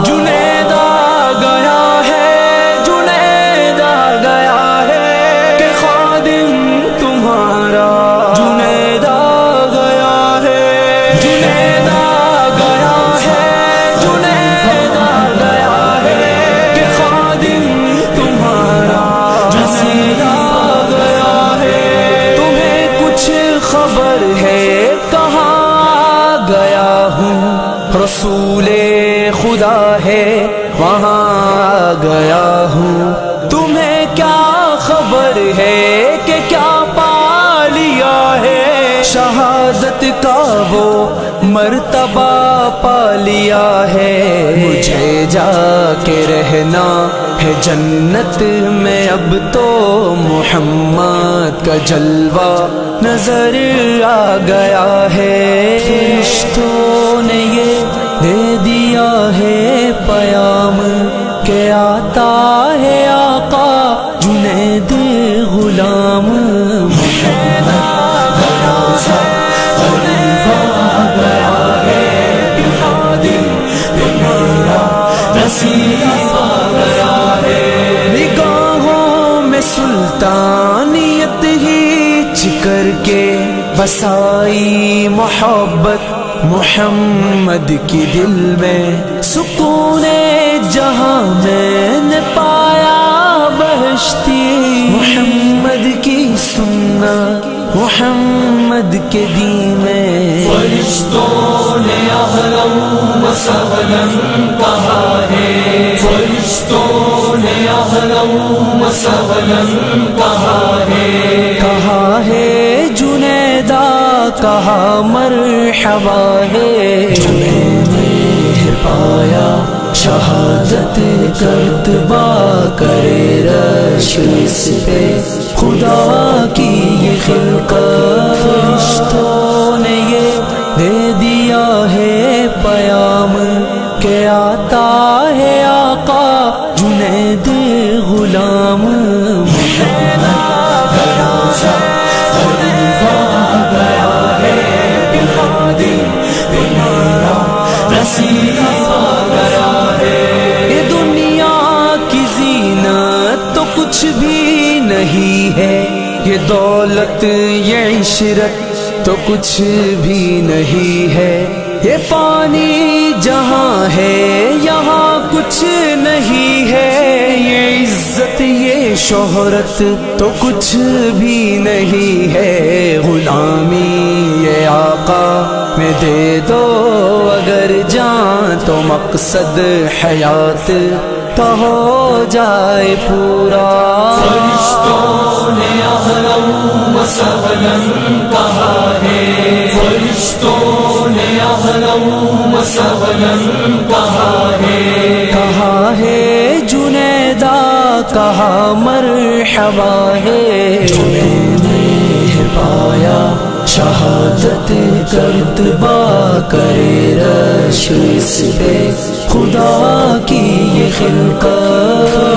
جنید آ گیا ہے، جنید آ گیا ہے کہ خادم تمہارا جنید آ گیا ہے، جنید آ گیا ہے، جنید آ گیا ہے کہ خادم تمہارا جنید آ گیا ہے۔ تمہیں کچھ خبر ہے کہاں گیا ہوں، رسول خدا ہے وہاں گیا ہوں۔ تمہیں کیا خبر ہے کہ کیا پا لیا ہے، شہادت کا وہ مرتبہ پا لیا ہے۔ مجھے جا کے رہنا ہے جنت میں، اب تو محمد کا جلوہ نظر آ گیا ہے۔ فرشتوں نے یہ دے دیا ہے پیام کہ آتا ہے آقا جنید غلام۔ جنید آ گیا ہے کہ خادم تمہارا نصیب آ گیا ہے۔ نگاہوں میں سلطانیت ہی کر کے بسائی محبت محمد کی دل میں، سکون جہاں میں نے پایا بہشتی محمد کی سنت محمد کے دین میں۔ فرشتوں نے اہلا و سہلا کہا ہے، فرشتوں نے اہلا و سہلا کہا ہے، کہا ہے جنیدہ کہا مرحبا ہے۔ جنید نے پایا شہادت کرتبہ کرے رش اس پہ خدا کی یہ خلقت۔ فرشتوں نے یہ دے دیا ہے پیام کہ آتا ہے آقا جنید غلام۔ جنید آ گیا ہے کہ خادم تمہارا نصیب آ گیا ہے۔ یہ دنیا کی زینت تو کچھ بھی نہیں ہے، یہ دولت یہ عشرت تو کچھ بھی نہیں ہے، یہ فانی جہاں ہے یہاں کچھ نہیں ہے، یہ عزت یہ شہرت تو کچھ بھی نہیں ہے۔ غلامی یہ آقا میں دے دو اگر جان تو مقصد حیات کا ہو جائے پورا۔ فرشتوں نے اہلا و سہلا کہا ہے، فرشتوں نے اہلا و سہلا کہا ہے، کہا ہے جنیدہ کہا مرحبا ہے۔ جنید نے پایا شہادت کرتبہ کرے رش اس پہ خدا کی یہ خلقت۔